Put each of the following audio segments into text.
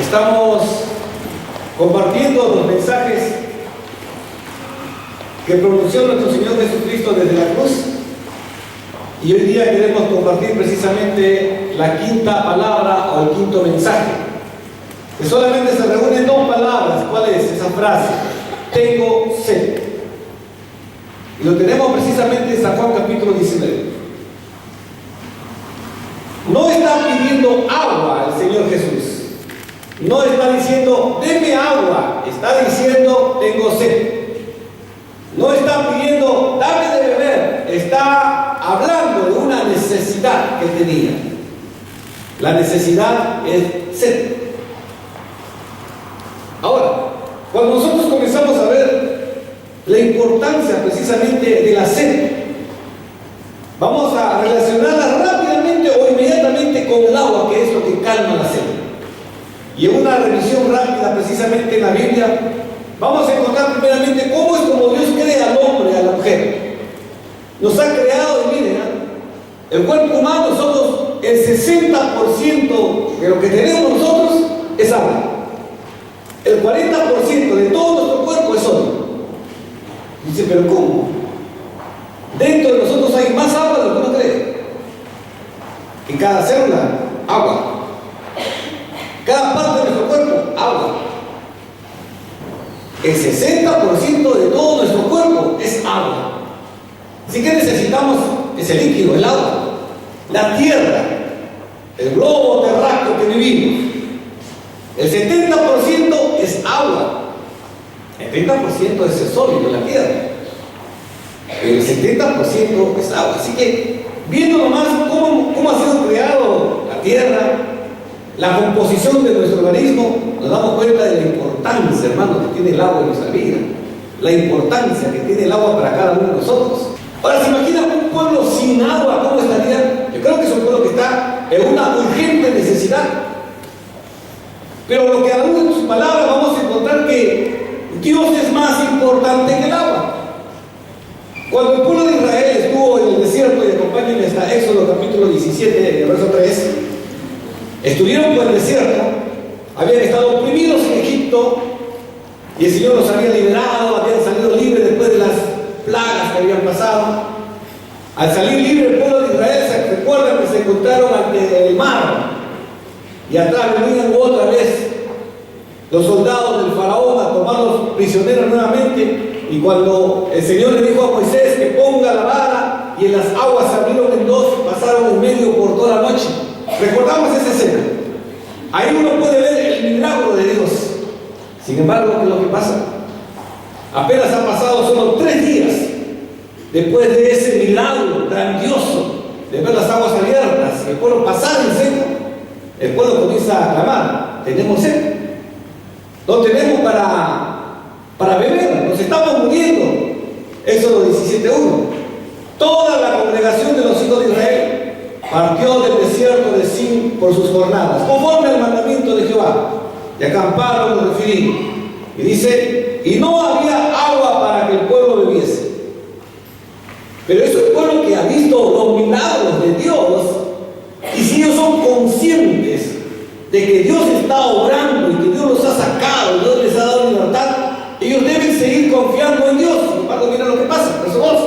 Estamos compartiendo los mensajes que pronunció nuestro Señor Jesucristo desde la cruz, y hoy día queremos compartir precisamente la quinta palabra o el quinto mensaje, que solamente se reúnen dos palabras. ¿Cuál es esa frase? Tengo sed. Y lo tenemos precisamente en San Juan capítulo 19. No está pidiendo agua el Señor Jesús. No está diciendo, deme agua. Está diciendo, tengo sed. No está pidiendo, dame de beber. Está hablando de una necesidad que tenía. La necesidad es sed. Ahora, cuando nosotros comenzamos a ver la importancia precisamente de la sed, vamos a relacionarla rápidamente o inmediatamente con el agua, que es lo que calma la sed. Y en una revisión rápida precisamente en la Biblia, vamos a encontrar primeramente cómo es como Dios crea al hombre, a la mujer. Nos ha creado, y miren, el cuerpo humano, somos el 60% de lo que tenemos nosotros es agua. El 40% de todo nuestro cuerpo es sólido. Dice, pero ¿cómo? Dentro de nosotros hay más agua de lo que uno cree. En cada célula, agua. Cada parte de nuestro cuerpo, agua. El 60% de todo nuestro cuerpo es agua. Así que necesitamos ese líquido, el agua. La tierra, el globo terráqueo que vivimos. El 70% es agua. El 30% es el sólido, la tierra. Pero el 70% es agua. Así que, viendo nomás cómo ha sido creado la tierra, la composición de nuestro organismo, nos damos cuenta de la importancia, hermanos, que tiene el agua en nuestra vida. La importancia que tiene el agua para cada uno de nosotros. Ahora, ¿se imagina un pueblo sin agua? ¿Cómo estaría? Yo creo que es un pueblo que está en una urgente necesidad. Pero lo que a la luz de sus palabras vamos a encontrar que Dios es más importante que el agua. Cuando el pueblo de Israel estuvo en el desierto, y acompáñenme hasta Éxodo capítulo 17, verso 3, estuvieron por el desierto, habían estado oprimidos en Egipto, y el Señor los había liberado, habían salido libres después de las plagas que habían pasado. Al salir libre el pueblo de Israel, se recuerdan que se encontraron ante el mar, y atrás venían otra vez los soldados del faraón a tomarlos prisioneros nuevamente. Y cuando el Señor le dijo a Moisés que ponga la vara, y en las aguas se abrieron en dos, pasaron en medio por toda la noche. Recordamos esa escena. Ahí uno puede ver el milagro de Dios. Sin embargo, ¿qué es lo que pasa? Apenas han pasado solo 3 días después de ese milagro grandioso de ver las aguas abiertas y el pueblo pasar en seco. El pueblo comienza a clamar, tenemos sed, no tenemos para beber, nos estamos muriendo. Éxodo 17:1. Toda la congregación de los hijos de Israel partió del desierto de Sin por sus jornadas, conforme al mandamiento de Jehová, y acamparon en Refidim. Y dice, y no había agua para que el pueblo bebiese. Pero es un pueblo que ha visto los milagros de Dios. Y si ellos son conscientes de que Dios está obrando y que Dios los ha sacado, Dios les ha dado libertad, ellos deben seguir confiando en Dios. Sin embargo, mira lo que pasa, verso 2.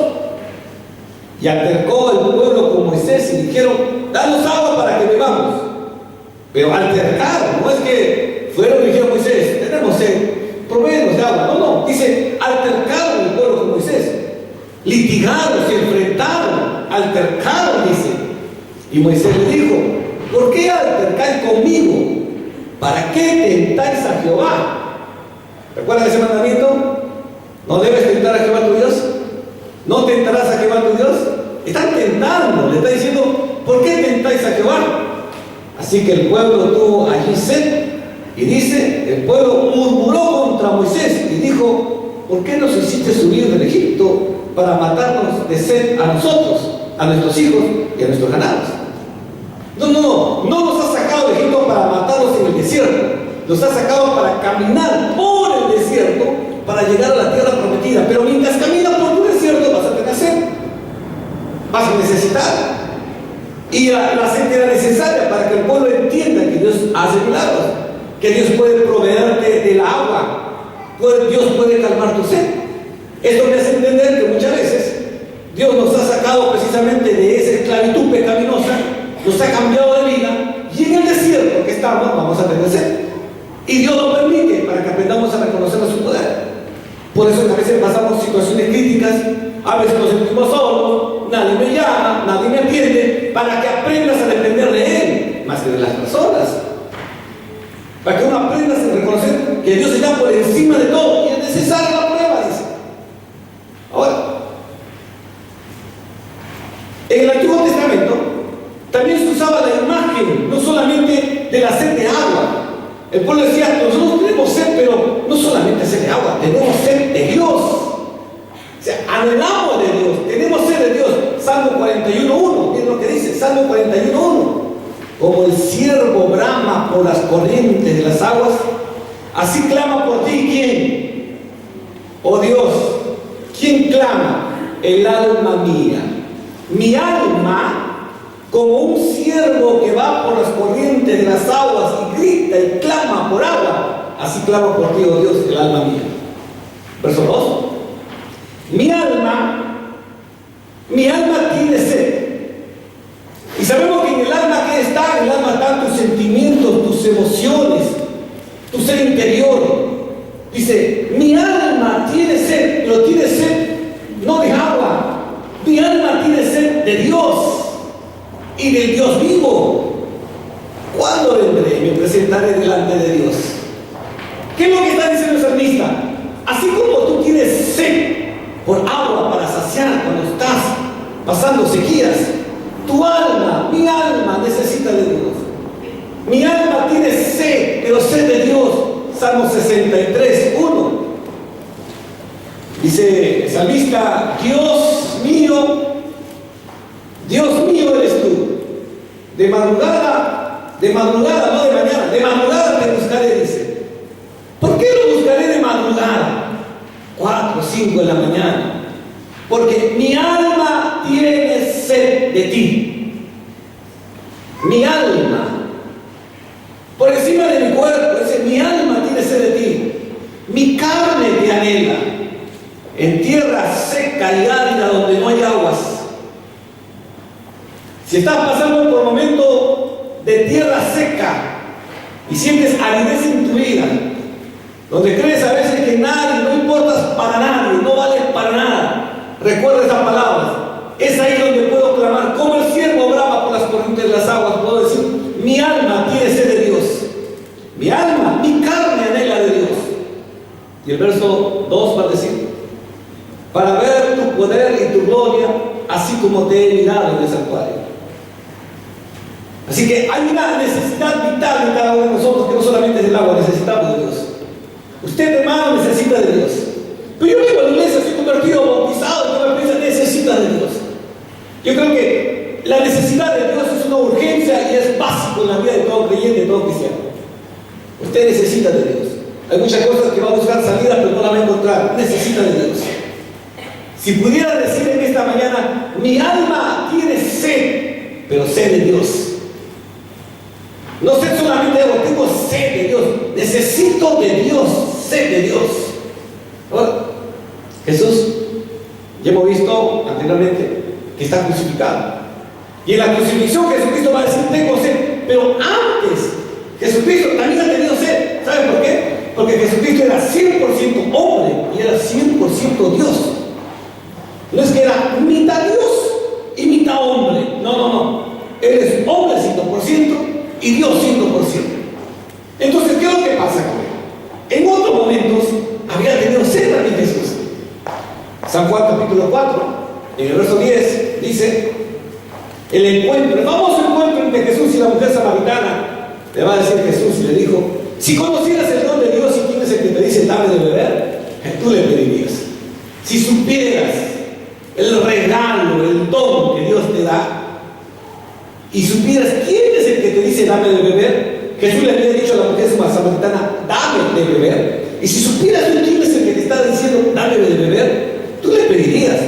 Y altercó el pueblo con Moisés y dijeron, danos agua para que bebamos. Pero altercaron, no es que fueron y dijeron, Moisés, tenemos sed, provéenos de agua. No, dice, altercaron el pueblo con Moisés. Litigaron, se enfrentaron, altercaron, dice. Y Moisés le dijo, ¿por qué altercáis conmigo? ¿Para qué tentáis a Jehová? ¿Recuerdan ese mandamiento? No debes tentar a Jehová tu Dios. No tentarás a Jehová tu Dios. Están tentando, le está diciendo, ¿por qué tentáis a Jehová? Así que el pueblo tuvo allí sed. Y dice, el pueblo murmuró contra Moisés y dijo, ¿por qué nos hiciste subir del Egipto para matarnos de sed a nosotros, a nuestros hijos y a nuestros ganados? No nos ha sacado de Egipto para matarnos en el desierto. Nos ha sacado para caminar por el desierto para llegar a la tierra prometida. Pero mientras caminas por tu desierto vas a tener sed, vas a necesitar. Y la sed era necesaria para que el pueblo entienda que Dios hace milagros. que Dios puede proveerte del agua, Dios puede calmar tu sed. Esto me hace entender que muchas veces Dios nos ha sacado precisamente de esa esclavitud pecaminosa, nos ha cambiado de vida, y en el desierto que estamos vamos a tener sed. Y Dios lo permite para que aprendamos a reconocer su poder. Por eso a veces pasamos situaciones críticas, a veces nos sentimos solos, nadie me llama, nadie me atiende, para que aprendas a depender de Él, más que de las personas. Para que uno aprenda a reconocer que Dios está por encima de todo y es necesaria la prueba, dice. Ahora, en el Antiguo Testamento también se usaba la imagen, no solamente de la sed de agua. El pueblo decía, nosotros tenemos sed, pero no solamente sed de agua, tenemos sed de Dios. O sea, anhelamos de Dios, tenemos sed de Dios. Salmo 41.1, miren lo que dice, Salmo 41.1. Como el ciervo brama por las corrientes de las aguas, así clama por ti, ¿quién? Oh Dios, ¿quién clama? El alma mía. Mi alma, como un ciervo que va por las corrientes de las aguas y grita y clama por agua, así clama por ti, oh Dios, el alma mía. Verso 2. Mi alma tiene sed. Y sabemos que en el alma que está, en el alma están tus sentimientos, tus emociones, tu ser interior. Dice, mi alma tiene sed, pero tiene sed no de agua. Mi alma tiene sed de Dios y del Dios vivo. ¿Cuándo vendré y me presentaré delante de Dios? ¿Qué es lo que está diciendo el salmista? Así como tú tienes sed por agua para saciar cuando estás pasando sequías, tu alma, mi alma necesita de Dios. Mi alma tiene sed, pero sed de Dios. Salmo 63.1. Dice el salmista, Dios mío eres tú. De madrugada, no de mañana, de madrugada te buscaré, dice. ¿Por qué lo buscaré de madrugada? 4 o 5 de la mañana. Porque mi alma tiene sed de ti. Mi alma, por encima de mi cuerpo, dice, mi alma tiene sed de ti. Mi carne te anhela. En tierra seca y árida donde no hay aguas. Si estás pasando por un momento de tierra seca y sientes aridez en tu vida, donde crees a veces que nadie, no importas para nadie, no vales para nada, recuerda esas palabras. Es ahí donde puedo clamar, como el ciervo brama por las corrientes de las aguas. Puedo decir, mi alma tiene sed de Dios. Mi alma, mi carne anhela de Dios. Y el verso 2 va a decir, para ver tu poder y tu gloria, así como te he mirado en el santuario. Así que hay una necesidad vital en cada uno de nosotros, que no solamente es el agua, necesitamos de Dios. Usted, hermano, necesita de Dios. Pero yo vengo a la iglesia, soy convertido, bautizado, y toda la iglesia necesita de Dios. Yo creo que la necesidad de Dios es una urgencia y es básico en la vida de todo creyente, de todo cristiano. Usted necesita de Dios. Hay muchas cosas que va a buscar salida, pero no la va a encontrar. Necesita de Dios. Si pudiera decir en esta mañana, mi alma tiene sed, pero sed de Dios. No sé solamente de algo, tengo sed de Dios. Necesito de Dios, sed de Dios. Ahora, Jesús, ya hemos visto anteriormente que está crucificado. Y en la crucifixión Jesucristo va a decir, tengo sed. Pero antes, Jesucristo también ha tenido sed. ¿Saben por qué? Porque Jesucristo era 100% hombre y era 100% Dios. No es que era mitad Dios y mitad hombre. No. Él es hombre 100% y Dios 100%. Entonces, ¿qué es lo que pasa con él? En otros momentos había tenido sed también Jesús. San Juan capítulo 4, en el verso 10, dice, el famoso encuentro entre Jesús y la mujer samaritana. Le va a decir Jesús y le dijo, si conocieras el don de Dios y quién es el que te dice dame de beber, tú le pedirías. Si supieras el regalo, el don que Dios te da, y supieras quién es el que te dice dame de beber, Jesús le había dicho a la mujer samaritana, dame de beber. Y si supieras tú quién es el que te está diciendo dame de beber, tú le pedirías.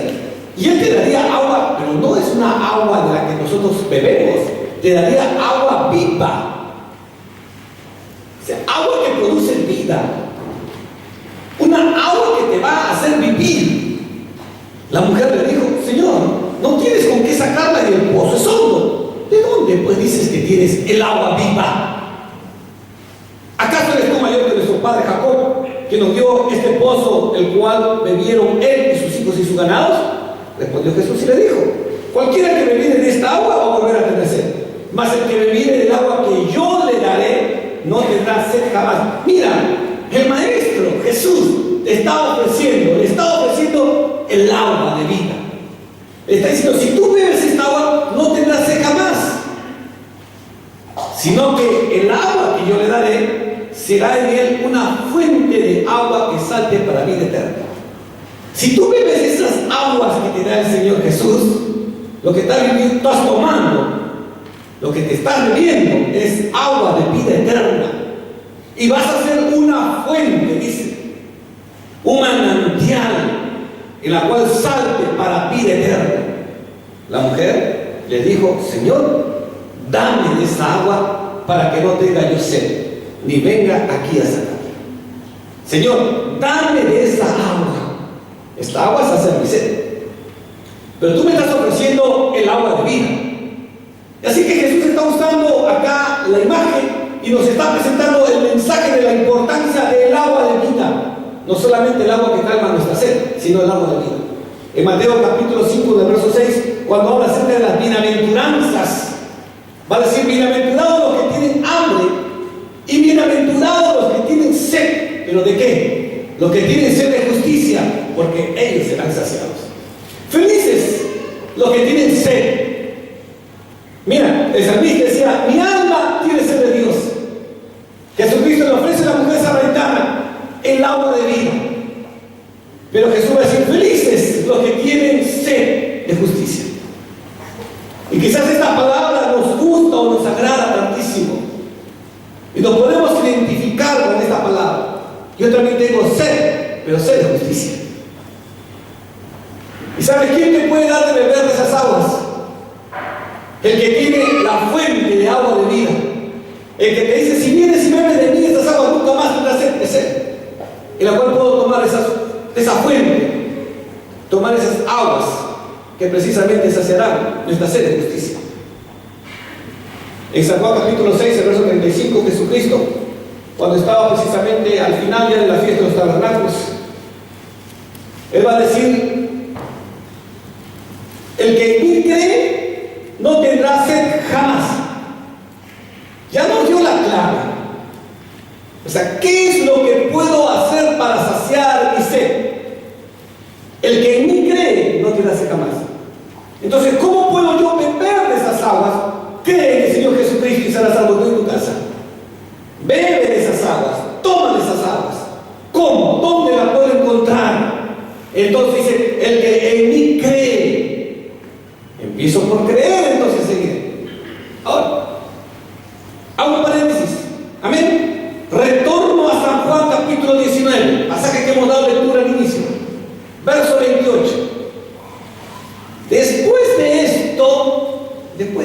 Y él te daría agua, pero no es una agua de la que nosotros bebemos, te daría agua viva. O sea, agua que produce vida. Una agua que te va a hacer vivir. La mujer le dijo: Señor, no tienes con qué sacarla y el pozo es hondo. ¿De dónde pues dices que tienes el agua viva? ¿Acaso eres tú mayor que nuestro padre Jacob, que nos dio este pozo, el cual bebieron él y sus hijos y sus ganados? Respondió Jesús y le dijo: cualquiera que bebiere de esta agua va a volver a tener sed, mas el que bebiere del agua que yo le daré no tendrá sed jamás. Mira, el Maestro Jesús le está ofreciendo el agua de vida. Le está diciendo: si tú bebes esta agua, no tendrás sed jamás, sino que el agua que yo le daré será en él una fuente de agua que salte para vida eterna. Si tú bebes esas aguas que te da el Señor Jesús, lo que estás tomando, lo que te estás bebiendo es agua de vida eterna. Y vas a ser una fuente, dice, un manantial en la cual salte para vida eterna. La mujer le dijo: Señor, dame de esa agua para que no tenga yo sed, ni venga aquí a sacar. Señor, dame de esa agua. Esta agua es hacer mi sed. Pero tú me estás ofreciendo el agua de vida. Así que Jesús está usando acá la imagen y nos está presentando el mensaje de la importancia del agua de vida. No solamente el agua que calma nuestra sed, sino el agua de vida. En Mateo capítulo 5, del verso 6, cuando habla acerca de las bienaventuranzas, va a decir: bienaventurados los que tienen hambre y bienaventurados los que tienen sed. ¿Pero de qué? Los que tienen sed de justicia, porque ellos serán saciados. Felices los que tienen sed. Mira, el salmista decía: mi alma tiene sed de Dios. Jesucristo le ofrece a la mujer samaritana el agua de vida. Pero Jesús va a decir: felices los que tienen sed de justicia. Y quizás esta palabra nos gusta o nos agrada tantísimo, y nos podemos identificar con esta palabra. Yo también tengo sed, pero sed de justicia. ¿Y sabes quién te puede dar de beber de esas aguas? El que tiene la fuente de agua de vida. El que te dice: si vienes y bebes de mí estas aguas, nunca más tendrás sed de sed. En la cual puedo tomar esa fuente, tomar esas aguas que precisamente saciarán nuestra sed de justicia. En San Juan capítulo 6, el verso 35, Jesucristo, cuando estaba precisamente al final ya de la fiesta de los tabernáculos, Él va a decir: el que en mí cree no tendrá sed jamás. Ya nos dio la clave. O sea, ¿qué es lo que puedo hacer para saciar mi sed? El que en mí cree no tendrá sed jamás. Entonces, ¿cómo puedo yo beber de esas aguas? Cree en el Señor Jesucristo y serás salvo tú y tu casa. Bebe de esas aguas, toma de esas aguas. ¿Cómo? ¿Dónde la puedo encontrar? Entonces dice: el que en mí cree. Empiezo por creer, entonces seguir. Ahora, hago un paréntesis. Amén. Retorno a San Juan capítulo 19, pasaje que hemos dado lectura al inicio. Verso 28. Después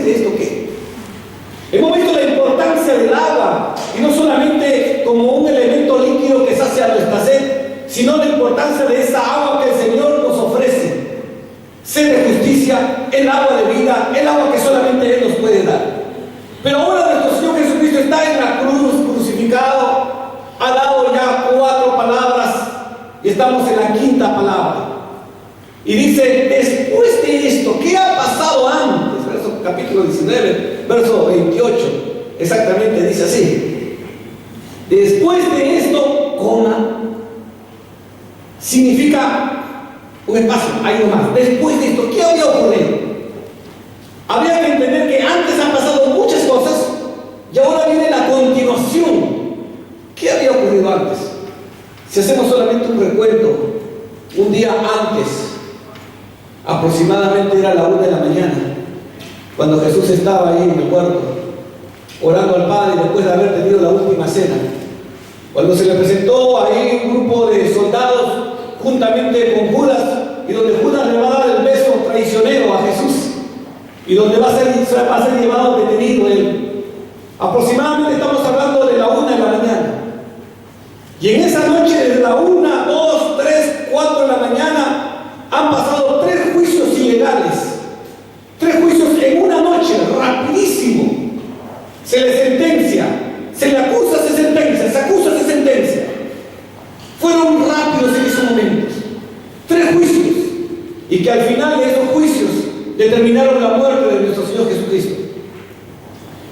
de esto, ¿qué? Hemos visto la importancia del agua, y no solamente como un elemento líquido que sacia nuestra sed, sino la importancia de esa agua que el Señor nos ofrece. Sed de justicia, el agua de vida, el agua que solamente Él nos puede dar. Pero ahora nuestro Señor Jesucristo está en la cruz, crucificado, ha dado ya 4 palabras y estamos en la 5ª palabra. Y dice: después de esto, ¿qué ha pasado antes? Verso capítulo 19, verso 28, exactamente dice así: después de esto, coma. Significa un espacio, ahí nomás. Después de esto, ¿qué había ocurrido? Habría que entender que antes han pasado muchas cosas y ahora viene la continuación. ¿Qué había ocurrido antes? Si hacemos solamente un recuento, un día antes, aproximadamente era la 1 de la mañana, cuando Jesús estaba ahí en el huerto, orando al Padre después de haber tenido la última cena. Cuando se le presentó ahí un grupo de soldados juntamente con Judas, y donde Judas le va a dar el beso traicionero a Jesús, y donde va a ser llevado detenido él. Aproximadamente estamos hablando de la 1 de la mañana. la 1, 2, 3, 4 de la mañana han pasado 3 juicios ilegales. 3 juicios en una noche, rapidísimo. Se le sentencia, se le acusa, se sentencia, se acusa, se sentencia. Fueron rápidos en esos momentos. 3 juicios. Y que al final de esos juicios determinaron la muerte de nuestro Señor Jesucristo.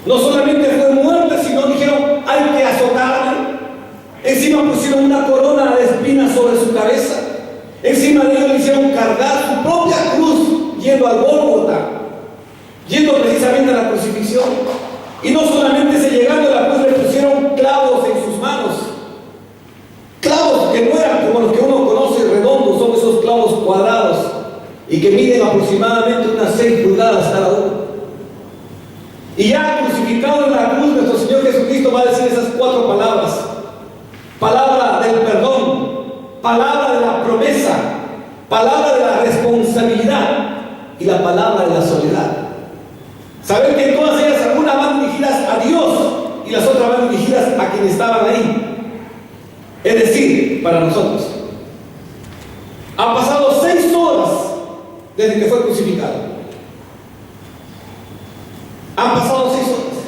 No solamente fue muerte, sino dijeron, hay que azotarle. Encima pusieron una corona de espinas sobre su cabeza. Encima de ello le hicieron cargar su propia cruz, yendo al Gólgota, yendo precisamente a la crucifixión. Y no solamente se llegando a la cruz, le pusieron clavos en sus manos. Clavos que no eran como los que uno conoce redondos, son esos clavos cuadrados y que miden aproximadamente unas 6 pulgadas cada uno. Y ya crucificado en la cruz, nuestro Señor Jesucristo va a decir esas 4 palabras. Palabra del perdón, palabra de la promesa, palabra de la responsabilidad y la palabra de la soledad. Saber que todas ellas, algunas van dirigidas a Dios y las otras van dirigidas a quienes estaban ahí. Es decir, para nosotros. Han pasado 6 horas desde que fue crucificado. Han pasado 6 horas.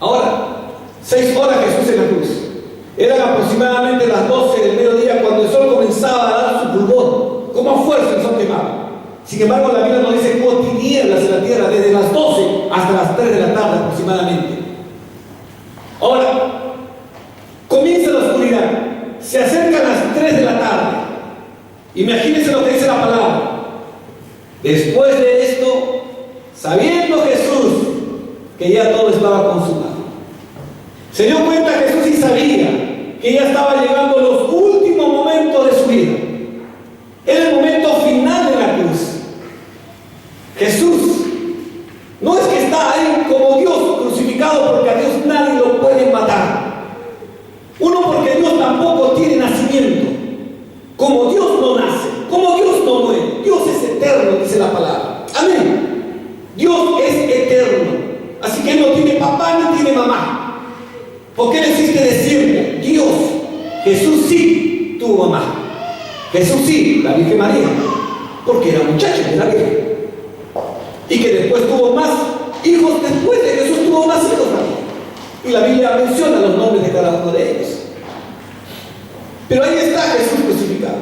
Ahora, 6 horas Jesús en la cruz. Eran aproximadamente las 12 del mediodía cuando el sol comenzaba a dar su fulgor. Como a fuerza el sol quemaba. Sin embargo, la Biblia nos dice que hubo tinieblas en la tierra desde las 12 hasta las 3 de la tarde aproximadamente. Ahora, comienza la oscuridad. Se acercan las 3 de la tarde. Imagínense lo que dice la palabra. Después de esto, sabiendo Jesús que ya todo estaba consumado, se dio cuenta Jesús y sabía que ya estaba llegando los últimos momentos de su vida. Era el momento final de la cruz. Jesús no es que está ahí como Dios crucificado, porque a Dios nadie lo puede matar. Uno, porque Dios tampoco tiene nacimiento. Como Dios no nace, como Dios no muere, Dios es eterno, dice la palabra. Amén. Dios es eterno. Así que Él no tiene papá ni tiene mamá. Porque Él existe de siempre. Dios. Jesús sí tuvo mamá. Jesús sí, la Virgen María. Porque era muchacha, era virgen. Y que después tuvo más hijos, después de Jesús tuvo más hijos también. Y la Biblia menciona los nombres de cada uno de ellos. Pero ahí está Jesús crucificado.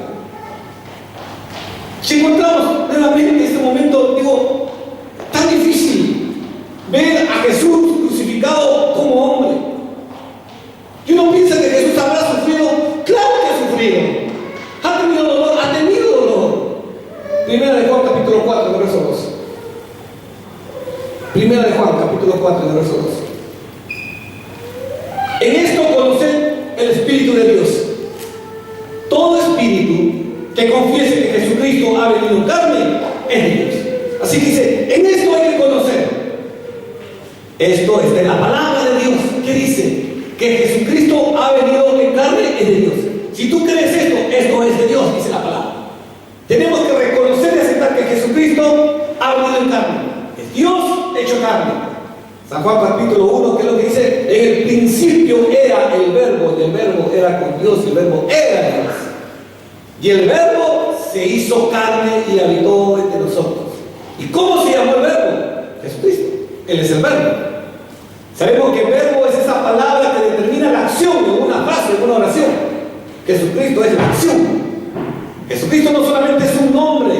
Si encontramos nuevamente en este momento, digo, tan difícil ver a Jesús crucificado como hombre. Y uno piensa que Jesús habrá sufrido. Claro que ha sufrido. Ha tenido dolor, ha tenido dolor. Primera de Juan capítulo 4, verso 2. Primera de Juan capítulo 4, verso 2. En esto conoced el Espíritu de Dios. Todo espíritu que confiese que Jesucristo ha venido en carne es de Dios. Así que dice, en esto hay que conocer. Esto es de la palabra de Dios. ¿Qué dice? Que Jesucristo ha venido en carne es de Dios. Si tú crees esto, esto es de Dios, dice la palabra. Tenemos que reconocer y aceptar que Jesucristo ha venido en carne. Es Dios hecho carne. San Juan capítulo 1, ¿qué es lo que dice? En el principio era el verbo, y el verbo era con Dios, y el verbo era Dios. Y el verbo se hizo carne y habitó entre nosotros. ¿Y cómo se llamó el verbo? Jesucristo. Él es el verbo. Sabemos que el verbo es esa palabra que determina la acción en una frase, en una oración. Jesucristo es la acción. Jesucristo no solamente es un nombre,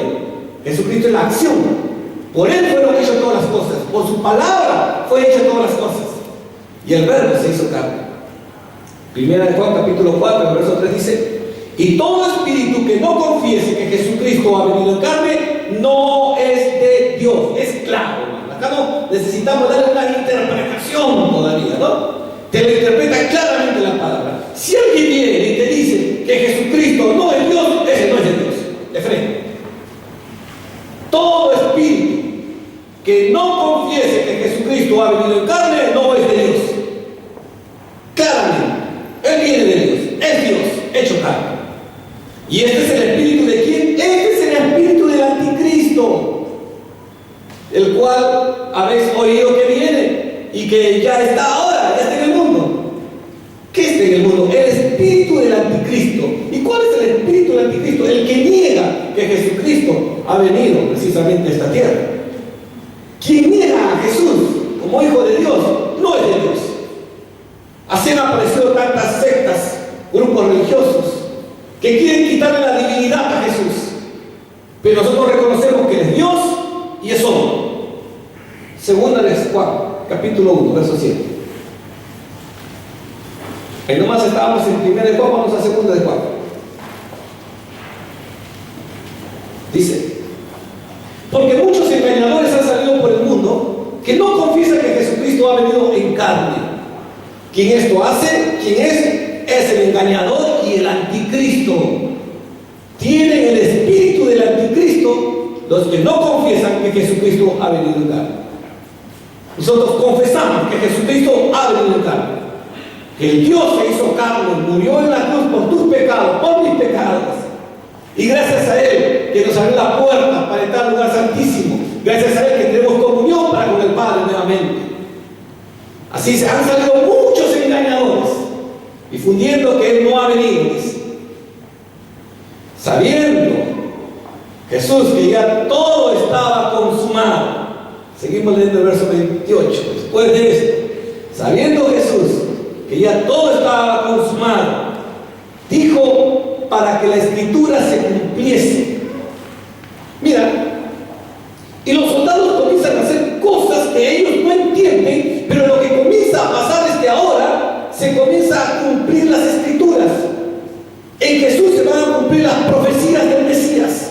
Jesucristo es la acción. Por Él fueron hechas todas las cosas. Por su palabra fue hecha todas las cosas. Y el verbo se hizo carne. Primera de Juan capítulo 4, verso 3 dice: y todo espíritu que no confiese que Jesucristo ha venido en carne no es de Dios. Es claro, hermano. Acá no necesitamos darle una interpretación todavía, ¿no? Te lo interpreta claramente la palabra. Si alguien viene y te dice que Jesucristo no es Dios, ese no es de Dios. De frente. Todo espíritu que no confiese que Jesucristo ha venido en carne no es de Dios. Claramente. Él viene de Dios. Es Dios hecho carne. ¿Y este es el espíritu de quién? Este es el espíritu del anticristo, el cual habéis oído que viene y que ya está ahora, ya está en el mundo. ¿Qué está en el mundo? El espíritu del anticristo. anticristo. ¿Y cuál es el espíritu del anticristo? El que niega que Jesucristo ha venido precisamente a esta tierra. Quien niega a Jesús como hijo de Dios no es de Dios. Así han aparecido tantas sectas, grupos religiosos que quieren quitarle la divinidad a Jesús. Pero nosotros reconocemos que Él es Dios y es hombre. Segunda de Juan, capítulo 1, verso 7. Ahí nomás estábamos en primera de Juan, vamos a segunda de Juan. Dice: porque muchos engañadores han salido por el mundo que no confiesan que Jesucristo ha venido en carne. Quien esto hace, ¿quién es el engañador y el anticristo. Tienen el espíritu del anticristo los que no confiesan que Jesucristo ha venido en carne. Nosotros confesamos que Jesucristo ha venido en carne, que el Dios se hizo carne, murió en la cruz por tus pecados, por mis pecados, y gracias a Él que nos abrió la puerta para entrar al lugar santísimo, gracias a Él que tenemos comunión para con el Padre nuevamente. Así se han salido muchos engañadores difundiendo que Él no ha venido, dice. Sabiendo Jesús que ya todo estaba consumado. Seguimos leyendo el verso 28. Después de esto, sabiendo Jesús que ya todo estaba consumado, dijo para que la escritura se cumpliese. Mira, y los soldados comienzan a hacer cosas que ellos no entienden, pero lo que comienza a pasar es que ahora se comienza a cumplir las escrituras. En Jesús se van a cumplir las profecías del Mesías.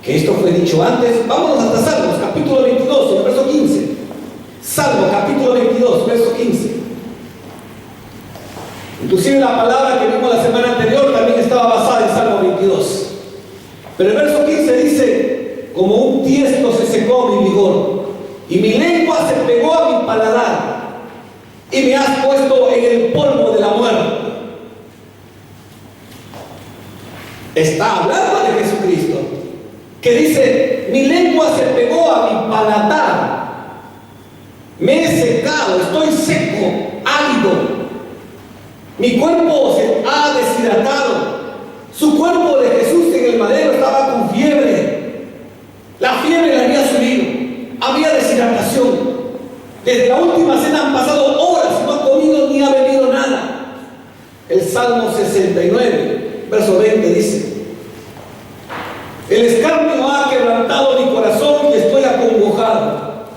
Que esto fue dicho antes. Vámonos hasta Salmos, capítulo 22, el verso 15. Salmo, capítulo 22, verso 15. Inclusive la palabra que vimos la semana anterior también estaba basada en Salmo 22. Pero el verso 15 dice: como un tiesto se secó mi vigor, y mi lengua se pegó a mi paladar, y me has puesto en el polvo de la muerte. Está hablando de Jesucristo, que dice: mi lengua se pegó a mi paladar, me he secado, estoy seco, árido, mi cuerpo se ha deshidratado. Su cuerpo de Jesús en el madero estaba con fiebre, la fiebre le había subido, había deshidratación. Desde la última cena han pasado horas, no ha comido ni ha bebido nada. El Salmo 69, verso 20 dice: el escarnio ha quebrantado mi corazón y estoy acongojado.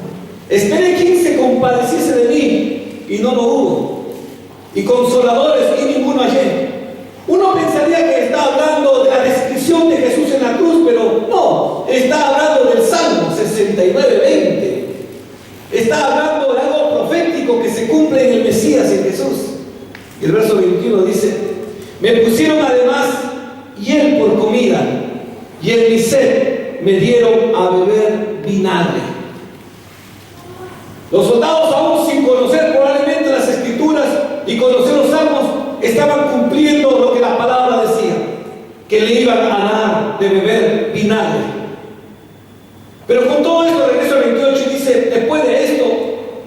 Esperé quien se compadeciese de mí, y no lo hubo, y consoladores, y ninguno hallé. Uno pensaría que está hablando de la descripción de Jesús en la cruz, pero no, está hablando del Salmo 69, 20. Está hablando de algo profético que se cumple en el Mesías, en Jesús. Y el verso 21 dice: me pusieron además hiel por comida, y en mi sed me dieron a beber vinagre. Los soldados, aún sin conocer probablemente las escrituras y conocer los salmos, estaban cumpliendo lo que la palabra decía, que le iban a dar de beber vinagre. Pero con todo esto, regreso al 28 y dice: después de esto,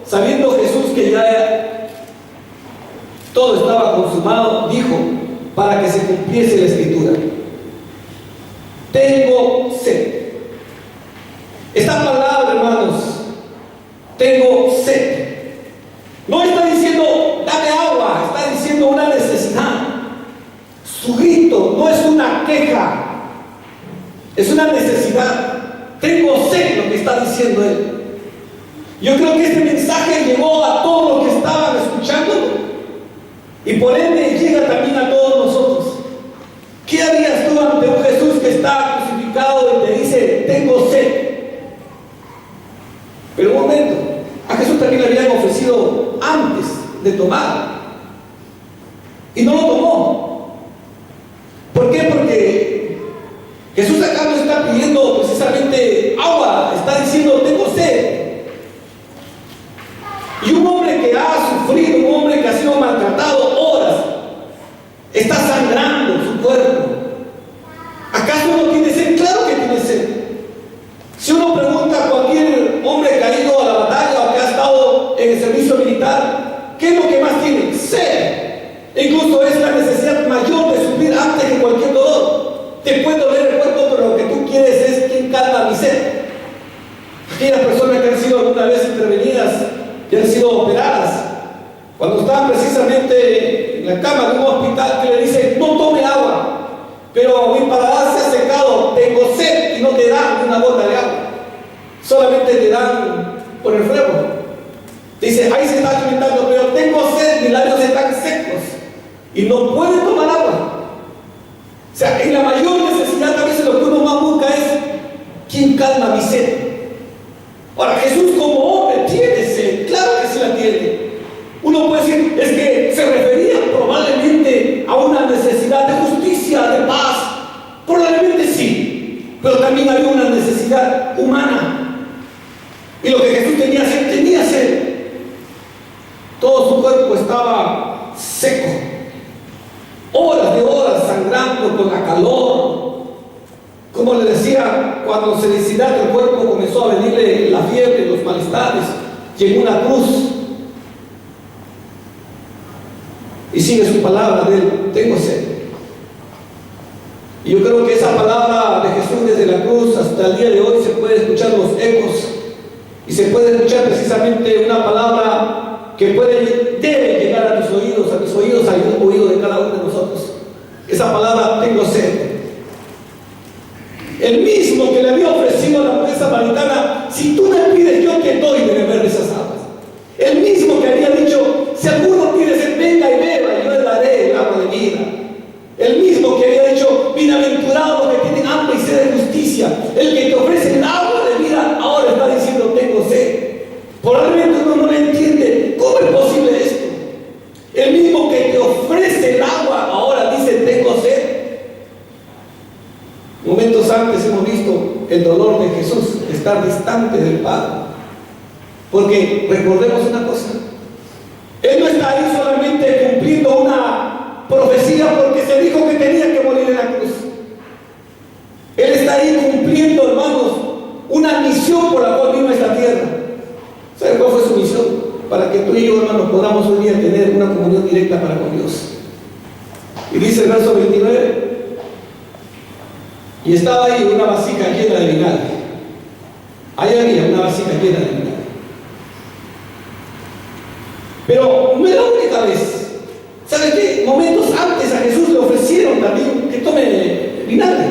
sabiendo Jesús que ya todo estaba consumado, dijo, para que se cumpliese la escritura: tengo sed. Esta palabra, hermanos, tengo sed, no está diciendo dame agua, está diciendo una necesidad. Su grito no es una queja, es una necesidad. Tengo sed, lo que está diciendo él. Yo creo que este mensaje llegó a todos los que estaban escuchando, y por ende llega también a todos nosotros. ¿Qué harías tú ante un Jesús que está crucificado y te dice tengo sed? Pero un momento, a Jesús también le habían ofrecido antes de tomar, y no lo tomó. ¿Por qué? Porque Jesús acá no está pidiendo precisamente agua, está diciendo tengo sed. Y un hombre que ha sufrido, un hombre que ha sido maltratado horas, está sangrando su cuerpo, ¿acaso no tiene sed? Claro que tiene sed. Si uno pregunta a cualquier hombre que ha ido a la batalla o que ha estado en el servicio militar, ¿qué es lo que más tiene? Sed. E incluso es la necesidad antes que cualquier dolor. Te puede doler el cuerpo, pero lo que tú quieres es quien calma mi sed. Aquellas personas que han sido alguna vez intervenidas y han sido operadas, cuando estaban precisamente en la cama de un hospital, que le dicen: no tome agua, pero mi paladar se ha secado, tengo sed, y no te dan ni una gota de agua, solamente te dan por el fuego. Dice: ahí se está alimentando, pero tengo sed, mis labios están secos y no puede tomar agua. O sea, en la mayor necesidad a veces lo que uno más busca es ¿quién calma mi sed? Ahora, Jesús como hombre tiene sed, claro que sí la tiene. Uno puede decir, es que se refería probablemente a una necesidad de justicia, de paz. Probablemente sí, pero también había una necesidad humana. Y lo que Jesús tenía sed. Todo su cuerpo estaba seco. Horas de horas sangrando con la calor. Como le decía, cuando se deshidrata el cuerpo, comenzó a venirle la fiebre, los malestares. Llegó una cruz. Y sigue su palabra de él: tengo sed. Y yo creo que esa palabra de Jesús desde la cruz hasta el día de hoy se puede escuchar los ecos. Y se puede escuchar precisamente una palabra que debe llegar a mis oídos, al oído de cada uno de nosotros. Esa palabra: tengo sed. El mismo que le había ofrecido a la mujer samaritana: si tú me pides, yo te doy de beber de esas aguas. El mismo que había dicho: si alguno tiene sed, venga y beba, y yo le daré el agua de vida. El mismo que había dicho: bienaventurados los que tienen hambre y sed de justicia. El que te ofrece el agua de vida, ahora está diciendo: tengo sed. Probablemente uno no le entiende. ¿Cómo es posible esto? El mismo que te ofrece el agua, ahora dice: tengo sed. Momentos antes hemos visto el dolor de Jesús, estar distante del Padre. Porque recordemos una cosa: Él no está ahí solamente cumpliendo una profecía porque se dijo que tenía que morir en la cruz. Él está ahí cumpliendo, hermanos, una misión por la cual vino a esta tierra. ¿Sabe cuál fue su misión? Para que tú y yo, hermanos, podamos hoy día tener una comunión directa para con Dios. Y dice el verso 29: y estaba ahí una vasija llena de vinagre. Ahí había una vasija llena de vinagre. Pero no es la única vez. ¿Sabe qué? Momentos antes a Jesús le ofrecieron también que tome vinagre.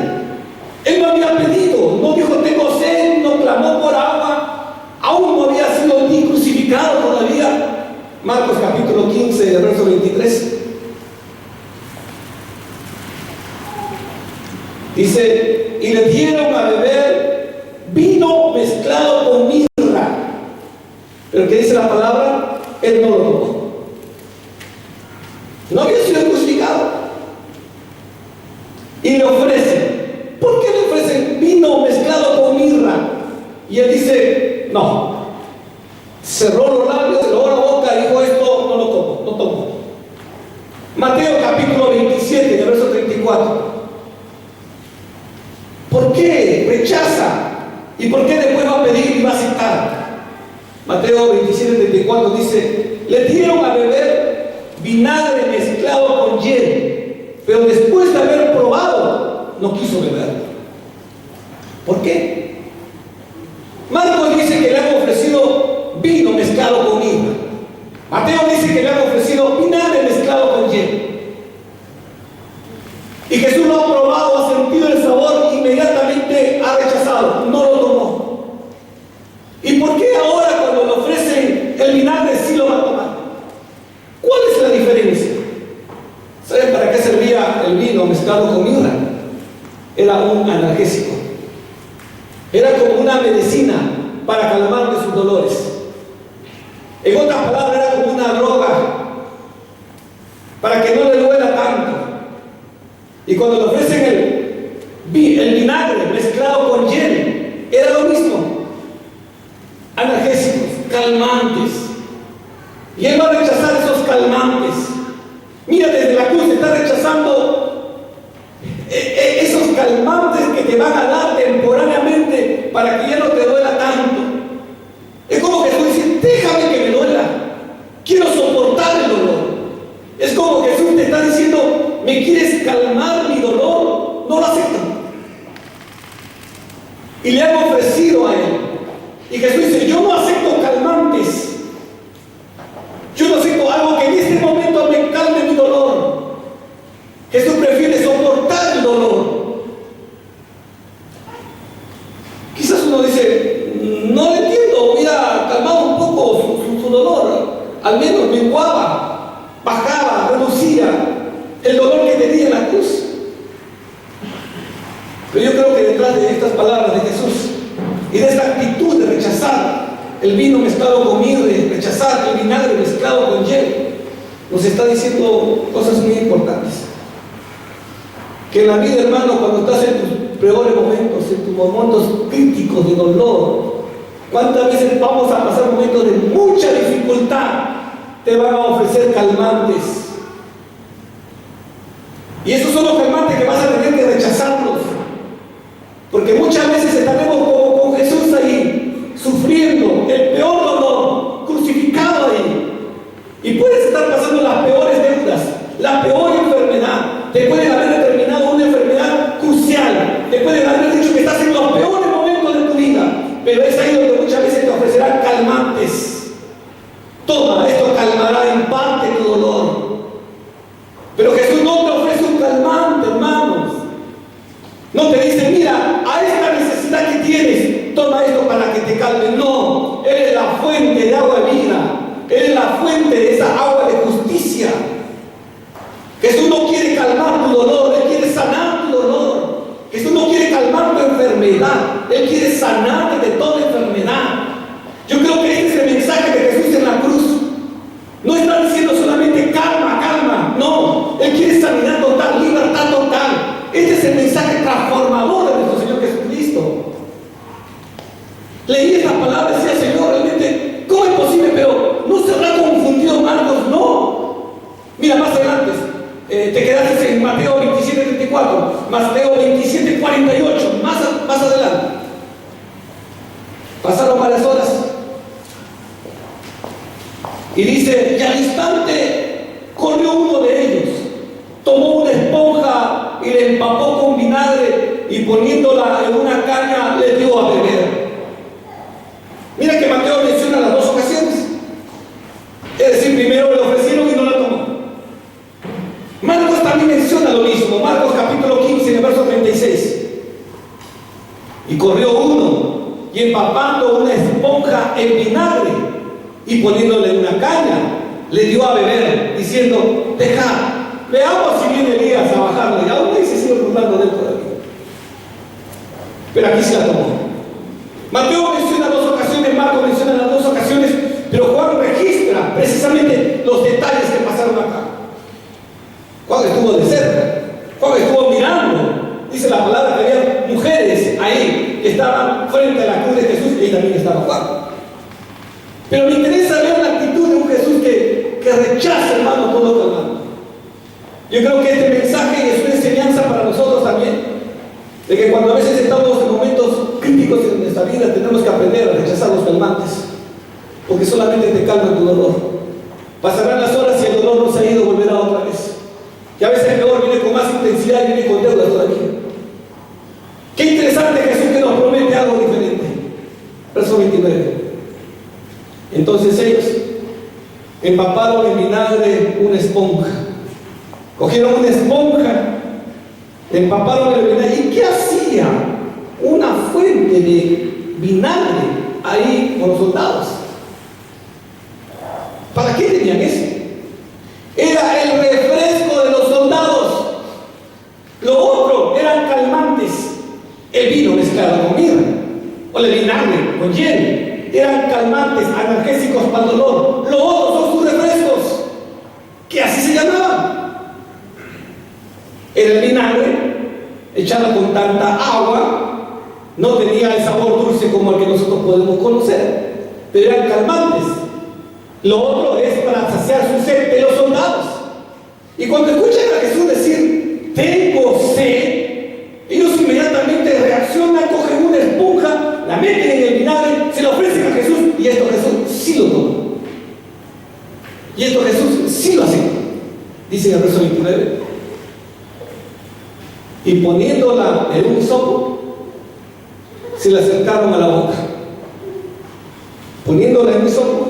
Él no había pedido, no dijo: tengo sed, no clamó por agua, aún no había sido ni crucificado todavía. Marcos capítulo 15, verso 23. Dice: y le dieron a beber vino mezclado con mirra. Pero ¿qué dice la palabra? Él no lo tomó. No había sido crucificado. Y le ofrecen. ¿Por qué le ofrecen vino mezclado con mirra? Y él dice: no. Cerró los labios, cerró la boca y dijo: esto no lo tomo, no tomo. Mateo capítulo 27, verso 34. ¿Por qué rechaza? ¿Y por qué después va a pedir y va a aceptar? Mateo 27:34 dice: le dieron a beber vinagre mezclado con hiel, pero después de haber probado, no quiso beber. ¿Por qué? Marcos dice que le han ofrecido vino mezclado con mirra. Mateo dice que le han ofrecido vinagre mezclado con hiel. Y Jesús lo ha probado, ha sentido el sabor, inmediatamente ha rechazado, no lo tomó. ¿Y por qué ahora cuando le ofrecen el vinagre sí lo va a tomar? ¿Cuál es la diferencia? ¿Saben para qué servía el vino mezclado con mirra? Era un analgésico. Era como una medicina para calmar de sus dolores. En otras palabras, era como una droga para que no le duela tanto. Y cuando le ofrecen el vinagre mezclado con hiel, era lo mismo. Analgésicos, calmantes. Y él va a rechazar esos calmantes. Mira, desde la cruz está rechazando esos calmantes que te van a dar temporariamente para que ya no te duela tanto. Es como que tú dices: déjame que me duela, quiero soportar el dolor. Es como Jesús te está diciendo: ¿me quieres calmar mi dolor? No lo aceptan. Y le han ofrecido a él. Y Jesús dice, yo no acepto calmantes. Yo no acepto algo que en este momento me calme mi dolor. Jesús prefiere soportar el dolor. Quizás uno dice, no le entiendo, hubiera calmado un poco su dolor. Al menos menguaba, bajaba, reducía el dolor que tenía en la cruz. Pero yo creo que detrás de estas palabras de Jesús y de esta actitud de rechazar el vino mezclado con mirra, rechazar el vinagre mezclado con hielo, nos está diciendo cosas muy importantes. Que en la vida, hermano, cuando estás en tus peores momentos, en tus momentos críticos de dolor, ¿cuántas veces vamos a pasar momentos de mucha dificultad? Te van a ofrecer calmantes. Y esos son los calmantes que vas a tener que rechazarlos. Porque muchas veces estaremos como con Jesús ahí, sufriendo el peor dolor, crucificado ahí. Y puedes estar pasando las peores deudas, la peor enfermedad. Te pueden haber determinado una enfermedad crucial. Te pueden haber dicho que estás en los peores momentos de tu vida. Pero es ahí donde muchas veces te ofrecerán calmantes. Toma, esto calmará en parte tu dolor. Pero Jesús no te ofrece un calmante, hermanos. No te dice, mira, a esta necesidad que tienes, toma esto para que te calme. No, Él es la fuente de agua de vida. Él es la fuente de esa agua de justicia. Jesús no quiere calmar tu dolor, Él quiere sanar tu dolor. Jesús no quiere calmar tu enfermedad, Él quiere sanarte de toda enfermedad. Yo creo que este es el mensaje de Jesús en la cruz. No está diciendo solamente calma, calma. No, Él quiere sanidad total, libertad total. Este es el mensaje transformador de nuestro Señor Jesucristo. Leí esta palabra y decía, Señor, realmente, ¿cómo es posible? Pero no se habrá confundido Marcos, no. Mira, más adelante, te quedaste en Mateo 27:34, Mateo 27:48, más adelante. Pasaron varias horas. Y dice, y al instante corrió uno de ellos, tomó una esponja y le empapó con vinagre y poniéndola en una caña le dio a beber. Mira que Mateo menciona las dos ocasiones. Es decir, primero le ofrecieron y no la tomó. Marcos también menciona lo mismo. Marcos capítulo 15, en el verso 36. Y corrió uno y empapando una esponja en vinagre y poniéndole en una caña le dio a beber, diciendo, dejad, veamos si viene Elías a bajarle. Y aún ahí se sigue burlando de él todavía. Pero aquí se la tomó. Mateo menciona dos ocasiones, Marcos menciona las dos ocasiones, pero Juan registra precisamente los detalles que pasaron acá. Juan estuvo de cerca, Juan estuvo mirando. Dice la palabra que había mujeres ahí que estaban frente a la cruz de Jesús y ahí también estaba Juan. Pero me interesa ver la actitud de un Jesús que rechaza, hermano, todo calmado. Yo creo que este mensaje es una enseñanza para nosotros también, de que cuando a veces estamos en momentos críticos en nuestra vida, tenemos que aprender a rechazar los calmantes, porque solamente te calman tu dolor. Pasarán las horas y el dolor no se ha ido, volverá otra vez. Y a veces el dolor viene con más intensidad y viene con deuda todavía. Qué interesante Jesús que nos promete algo diferente. Verso 29. Entonces ellos empaparon en vinagre una esponja. Cogieron una esponja, le empaparon el vinagre. ¿Y qué hacía una fuente de vinagre ahí con los soldados? ¿Para qué tenían eso? Era el refresco de los soldados. Lo otro eran calmantes. El vino mezclado con mirra, o el vinagre con hielo. Eran calmantes, analgésicos para el dolor. Lo otro son sus refrescos, que así se llamaban. Era el vinagre echado con tanta agua, no tenía el sabor dulce como el que nosotros podemos conocer, pero eran calmantes. Lo otro es para saciar su sed de los soldados. Y cuando escuchan a Jesús decir, tengo sed, ellos inmediatamente reaccionan, cogen una esponja, la meten en el vinagre, se la ofrecen a Jesús, y esto Jesús sí lo toma. Y esto Jesús sí lo acepta. Dice en el verso 29, y poniéndola en un hisopo, se la acercaron a la boca. Poniéndola en un hisopo.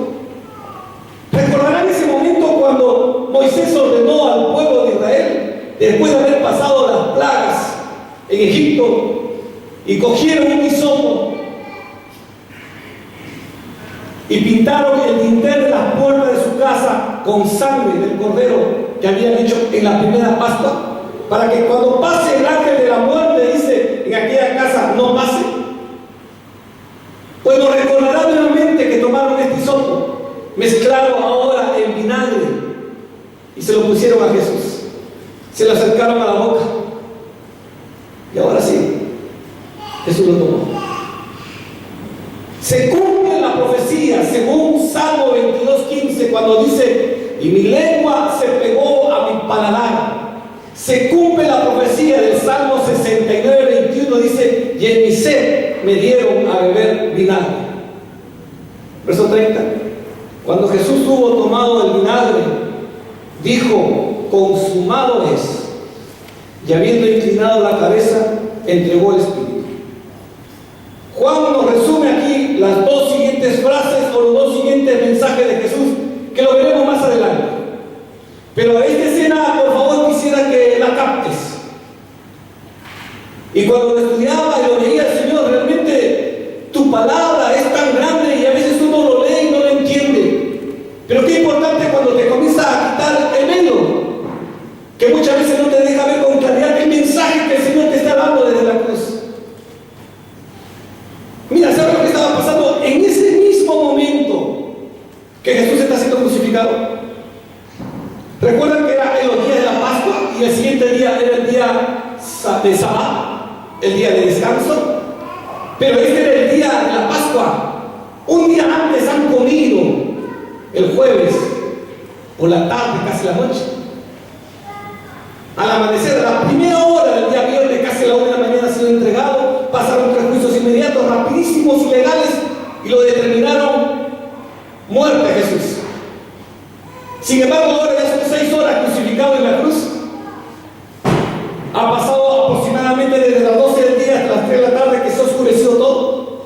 Recordarán ese momento cuando Moisés ordenó al pueblo de Israel, después de haber pasado las plagas en Egipto, y cogieron un hisopo y pintaron el dintel de las puertas de su casa con sangre del cordero que habían hecho en la primera Pascua, para que cuando pase el ángel de la muerte, dice, en aquella casa no pase. Pues nos recordará nuevamente que tomaron este hisopo, mezclaron ahora en vinagre y se lo pusieron a Jesús, se lo acercaron a la boca, y ahora sí, Jesús lo tomó. Se cumple la profecía según Salmo 22:15, cuando dice: y mi lengua se pegó a mi paladar. Se cumple la profecía del Salmo 69:21, dice: y en mi sed me dieron a beber vinagre. Verso 30. Cuando Jesús hubo tomado el vinagre, dijo: consumado es. Y habiendo inclinado la cabeza, entregó el Espíritu. Juan nos resume aquí las dos siguientes frases o los dos siguientes mensajes de Jesús, que lo veremos más adelante. Pero esta escena, por favor, quisiera que la captes. Y cuando lo estudiaba y lo leía el Señor, realmente tu palabra es tan grande y a veces uno lo lee y no lo entiende. Pero qué importante cuando te comienza a quitar el velo, que muchas veces no te deja ver con claridad el mensaje que el Señor te está dando desde la cruz. Mira, ¿sabes lo que estaba pasando en ese mismo momento que Jesús está siendo crucificado? Recuerdan que era en los días de la Pascua y el siguiente día era el día de Sabbat, el día de descanso. Pero este era el día de la Pascua. Un día antes han comido, el jueves, por la tarde, casi la noche. Al amanecer, a la primera hora del día viernes, casi a la 1 de la mañana, ha sido entregado. Pasaron 3 juicios inmediatos, rapidísimos y legales, y lo determinaron muerte a Jesús. Sin embargo, ahora ya son 6 horas crucificado en la cruz. Ha pasado aproximadamente desde las 12 del día hasta las 3 de la tarde, que se ha oscurecido todo.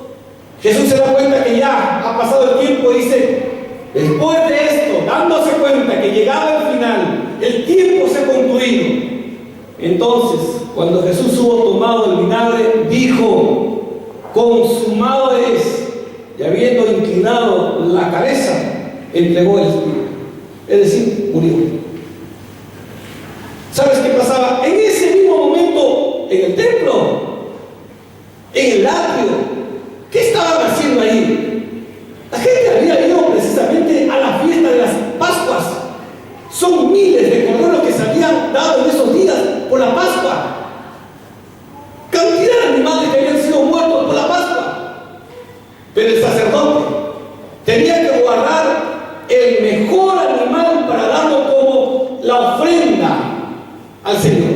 Jesús se da cuenta que ya ha pasado el tiempo y dice: después de esto, dándose cuenta que llegaba el final, el tiempo se ha concluido. Entonces, cuando Jesús hubo tomado el vinagre, dijo: consumado es. Y habiendo inclinado la cabeza, entregó el Espíritu. Es decir, murió. ¿Sabes qué pasaba? En ese mismo momento, en el templo, en el atrio, ¿qué estaban haciendo ahí? La gente había ido precisamente a la fiesta de las Pascuas. Son miles de corderos que se habían dado en esos días por la Pascua. Cantidad de animales que habían sido muertos por la Pascua. Pero el sacerdote tenía que guardar el mejor animal para darlo como la ofrenda al Señor.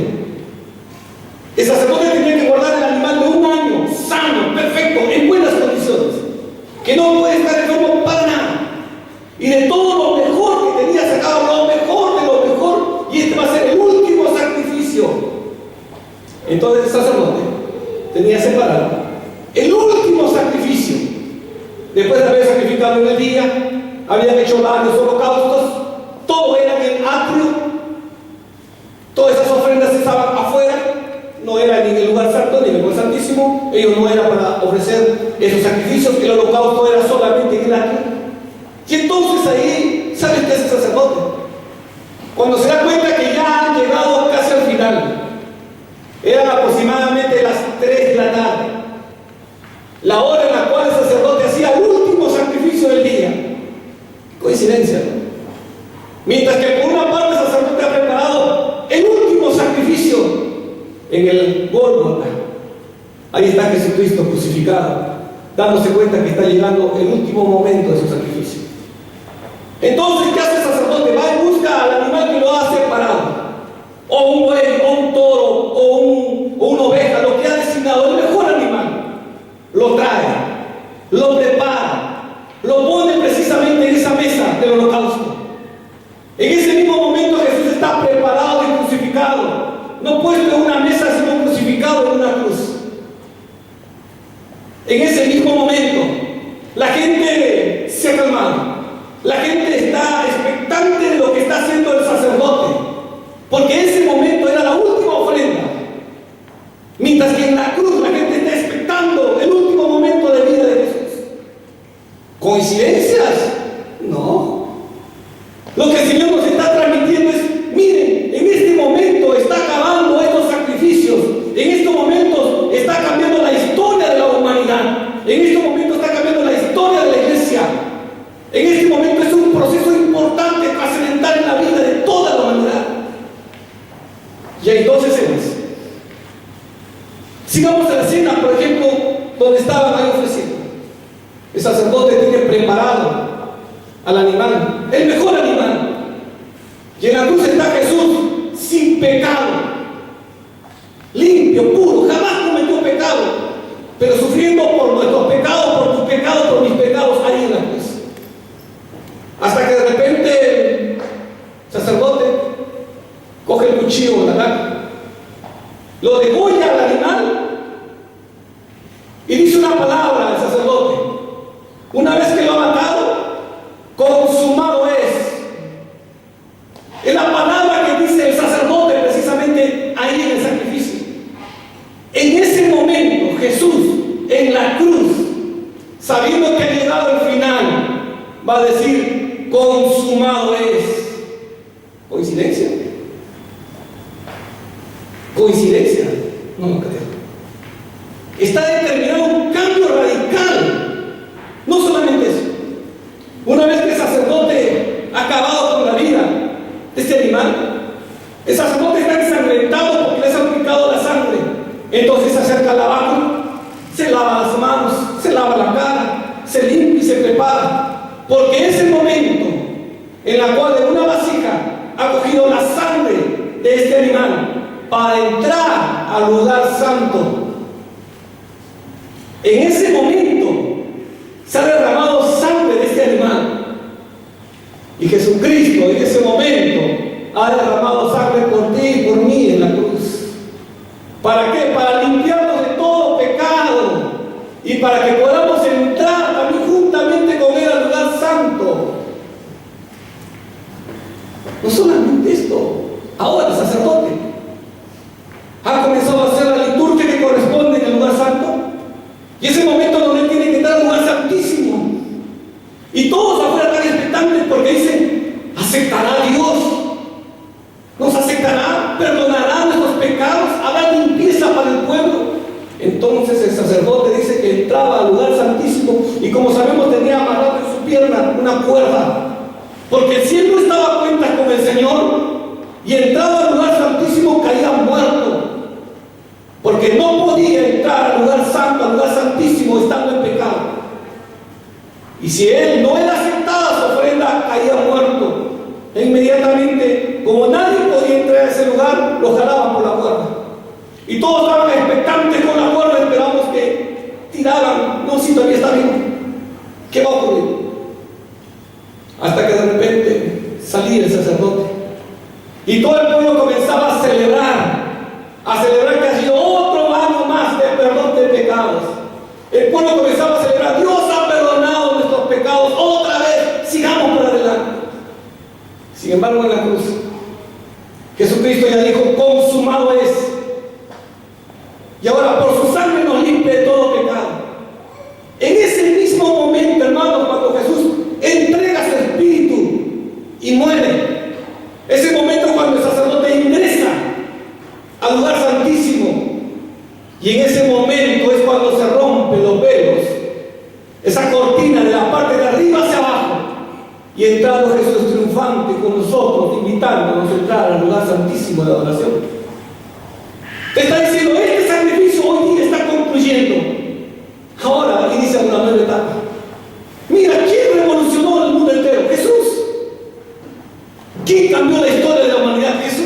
El sacerdote tenía que guardar el animal de 1 año, sano, perfecto, en buenas condiciones, que no puede estar enfermo para nada. Y de todo lo mejor que tenía sacado, lo mejor de lo mejor, y este va a ser el último sacrificio. Entonces el sacerdote tenía separado el último sacrificio. Después de haber sacrificado en el día, habían hecho varios holocaustos, todo era en el atrio, todas esas ofrendas estaban afuera, no era ni en el lugar santo ni en el lugar santísimo. Ellos no eran para ofrecer esos sacrificios, el holocausto era solamente en el atrio. Y entonces ahí, ¿sabes qué hace el sacerdote? Cuando se da cuenta que ya han llegado casi al final, eran aproximadamente las 3 de la tarde, la hora en la cual el sacerdote hacía el último sacrificio del día. Coincidencia, ¿no? Mientras que por una parte el sacerdote ha preparado el último sacrificio en el Gólgota. Ahí está Jesucristo crucificado, dándose cuenta que está llegando el último momento de su sacrificio. Entonces, ¿qué hace el sacerdote? Va y busca al animal que lo ha separado, o un buey, o un toro, o una oveja, lo que ha designado, el mejor animal. Lo trae, lo prepara, lo pone precisamente en esa mesa del holocausto. En ese mismo momento Jesús está preparado y crucificado, no puesto en una mesa, sino En ese mismo momento, la gente se ha calmado. La gente está expectante de lo que está haciendo el sacerdote, porque ese momento era la última ofrenda. Mientras que en la cruz la gente está expectando el último momento de vida de Jesús. ¿Coincidencias? No. Lo que el Señor nos está transmitiendo es: miren, en este momento está acabando estos sacrificios. En estos momentos está cambiando la historia de la humanidad. En este momento está cambiando la historia de la iglesia. En este momento es un proceso importante, trascendental en la vida de toda la humanidad. Y hay dos escenas. Sigamos a la escena, por ejemplo, donde estaban ahí ofreciendo. El sacerdote tiene preparado al animal, el mejor animal. Y en la cruz está Jesús sin pecado, limpio, puro, jamás cometió pecado, pero sufriendo por nuestros pecados, por tus pecados, por mis pecados, ahí en la cruz. Hasta que de repente el sacerdote coge el cuchillo, ¿verdad?, lo degolla al animal y dice una palabra al sacerdote. Una vez que lo ha matado, consumado es. Es la palabra que dice el sacerdote precisamente ahí en el sacrificio. En ese momento Jesús en la cruz, sabiendo que ha llegado el final, va a decir: consumado es. ¿Coincidencia? ¿Coincidencia? No lo creo. Está determinado un cambio radical. No solamente eso. Una vez que el sacerdote ha acabado con la vida de este animal, el sacerdote está ensangrentado porque les ha aplicado la sangre. Entonces se acerca al lavabo, se lava las manos, se lava la cara, se limpia y se prepara. Porque es el momento en el cual en una vasija ha cogido la sangre de este animal para entrar al lugar santo. En ese momento se ha derramado sangre de este animal. Y Jesucristo en ese momento ha derramado sangre por ti y por mí en la cruz. ¿Para qué? Para limpiarnos de todo pecado y para que podamos entrar también juntamente con Él al lugar santo. No solamente esto, ahora el sacerdote ha comenzado a hacer la liturgia que corresponde en el lugar santo. Y ese momento donde Él tiene que entrar al lugar santísimo. Y todos afuera están expectantes porque dicen: ¿aceptará Dios? ¿Nos aceptará? ¿Perdonará nuestros pecados? ¿Habrá limpieza para el pueblo? Entonces el sacerdote dice que entraba al lugar santísimo y, como sabemos, tenía amarrado en su pierna una cuerda. Porque si él no estaba a cuentas con el Señor y entraba al lugar santísimo, caía muerto. Porque no podía entrar al lugar santo, al lugar santísimo, estando en pecado. Y si él no era aceptada su ofrenda, caía muerto. E inmediatamente, como nadie podía entrar a ese lugar, lo jalaban por la cuerda. Y todos estaban expectantes con la cuerda, esperamos que tiraran. No, si todavía está vivo. ¿Qué va a ocurrir? Hasta que de repente salía el sacerdote. Y todo el pueblo comenzaba a celebrar que ha sido otro año más de perdón de pecados. El pueblo comenzaba a celebrar: Dios ha perdonado nuestros pecados, otra vez, sigamos para adelante. Sin embargo, en la cruz, Jesucristo ya dijo: consumado es. Y ahora por su sangre nos limpia de todo pecado. En ese mismo momento, hermanos, cuando Jesús entrega su espíritu y muere, ese momento cuando el sacerdote ingresa al lugar santísimo, y en ese momento es cuando se rompen los velos, esa cortina de la parte de arriba hacia abajo, y entrando Jesús triunfante con nosotros, invitándonos a entrar al lugar santísimo de adoración. Te está diciendo: este sacrificio hoy día está concluyendo. Ahora inicia una nueva etapa. Mira, ¿quién revolucionó el mundo entero? Jesús. ¿Quién cambió la historia de la humanidad? Jesús.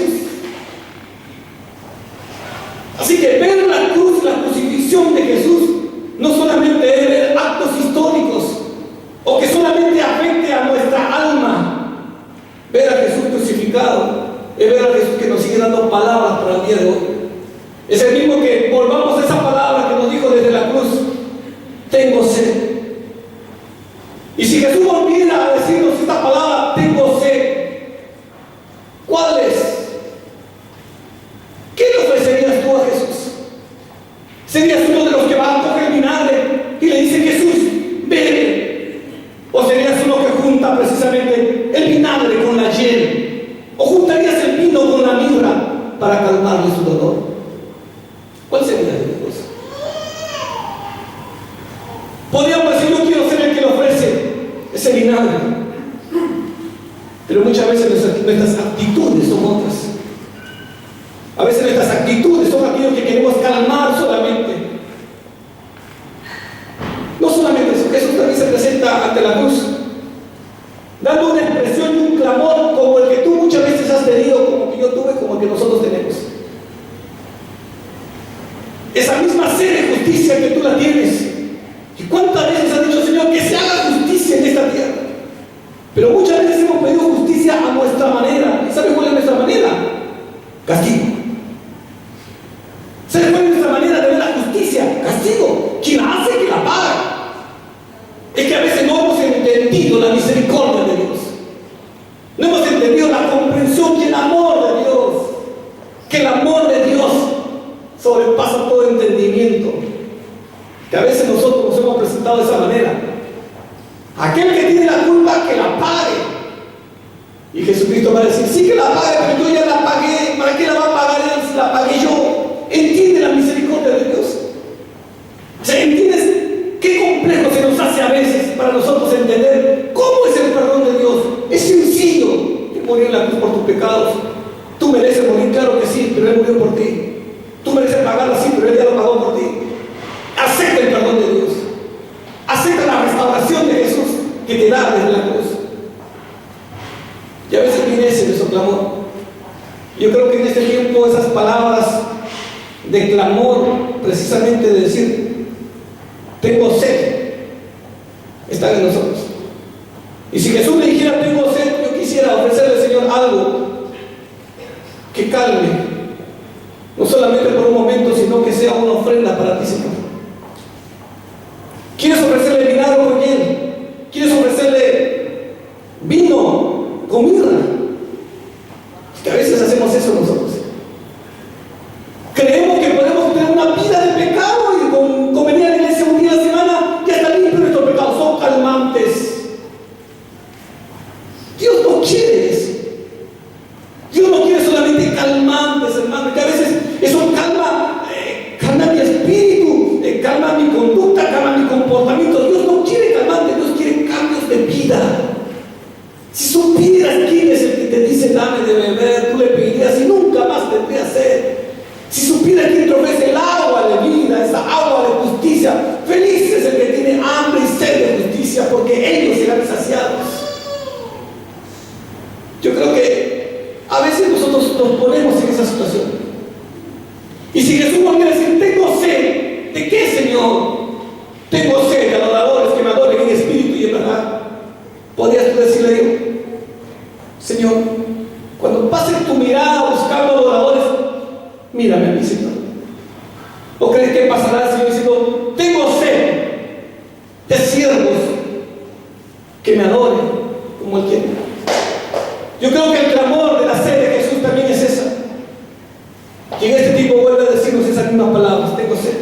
Así que ver la cruz, la crucifixión de Jesús, no solamente es ver actos históricos o que solamente afecte a nuestra alma. Ver a Jesús crucificado es ver a Jesús que nos sigue dando palabras para el día de hoy. Es el mismo que volvamos a esa palabra que nos dijo desde la cruz: tengo sed. Y si Jesús volviera a decirnos esta palabra, tengo sed, ¿cuál es? ¿Qué le ofrecerías tú a Jesús? ¿Serías uno de los que va a coger vinagre y le dice, Jesús, bebe? ¿O serías uno que junta precisamente el vinagre con la hiel? ¿O juntarías el vino con la mirra para calmarle su dolor? ¿Cuál sería la cosa? Podríamos decir, yo quiero ser el que le ofrece ese vinagre, pero muchas veces nuestras actitudes son otras. A veces nuestras actitudes son aquellos que queremos calmar solamente. No solamente eso, Jesús también se presenta ante la cruz, dando una expresión y un clamor como el que tú muchas veces has tenido, como que yo tuve, como el que nosotros tenemos. Esa misma sed de justicia que tú la tienes. ¿Y cuántas veces has dicho, Señor, que se haga justicia en esta tierra? Pero muchas veces hemos pedido justicia a nuestra manera. ¿Y sabes cuál es nuestra manera? Castigo. ¿Sabes cuál es nuestra manera de ver la justicia? Castigo. Quien la hace, que la paga. Es que a veces no hemos entendido la misericordia de Dios. No hemos entendido la comprensión y el amor de Dios. Que el amor de Dios sobrepasa todo entendimiento. Que a veces nosotros nos hemos presentado de esa manera. Aquel que tiene la culpa, que la pague. Y Jesucristo va a decir, sí que la pague, pero yo ya la pagué. ¿Para qué la va a pagar él si la pagué yo? Entiende la misericordia de Dios. O sea, ¿entiendes qué complejo se nos hace a veces para nosotros entender cómo es el perdón de Dios? Es sencillo. Él murió en la cruz por tus pecados. Tú mereces morir, claro que sí, pero Él murió por ti. Tú mereces pagarlo, sí, pero Él ya lo pagó por ti. Acepta el perdón de Dios. Acepta la restauración de Jesús que te da desde la cruz. Y a veces viene ese nuestro clamor. Yo creo que en este tiempo esas palabras de clamor, precisamente de decir, tengo sed, están en nosotros. Y si Jesús me dijera, tengo sed, yo quisiera ofrecerle al Señor algo que calme, no solamente por un momento, sino que sea una ofrenda para ti, Señor. ¿Quieres ofrecerle vinagre con hiel? ¿Quieres ofrecerle vino con mirra? Que a veces hacemos eso nosotros. Creemos que podemos tener una vida de pecado y con venir a la iglesia un día a la semana ya está limpio nuestros pecados. Son calmantes. Dios no quiere eso. Dios no quiere solamente calmantes, hermano, que a veces eso calma mi espíritu, calma mi conducta, calma mi comportamiento. Dios no quiere calmantes, Dios quiere cambios de vida. Si supieras quién es el que te dice dame de beber, tú le pedirías y nunca más tendrías sed. Si supieras quién te ofrece el agua de vida, esa agua de justicia, feliz es el que tiene hambre y sed de justicia, porque ellos serán saciados. Yo creo que a veces nosotros nos ponemos en esa situación. Y si Jesús volviera a decir, tengo sed, ¿de qué, Señor? Tengo sed de adoradores que me adoren en espíritu y en verdad. ¿Podrías tú decirle a Dios, Señor, cuando pases tu mirada buscando adoradores, mírame a mí, Señor? ¿O crees que pasará el Señor diciendo, tengo sed de siervos que me adoren como Él quiere? Yo creo que el clamor de la sed de Jesús también es esa. Y en este tiempo vuelve a decirnos esas mismas palabras, tengo sed.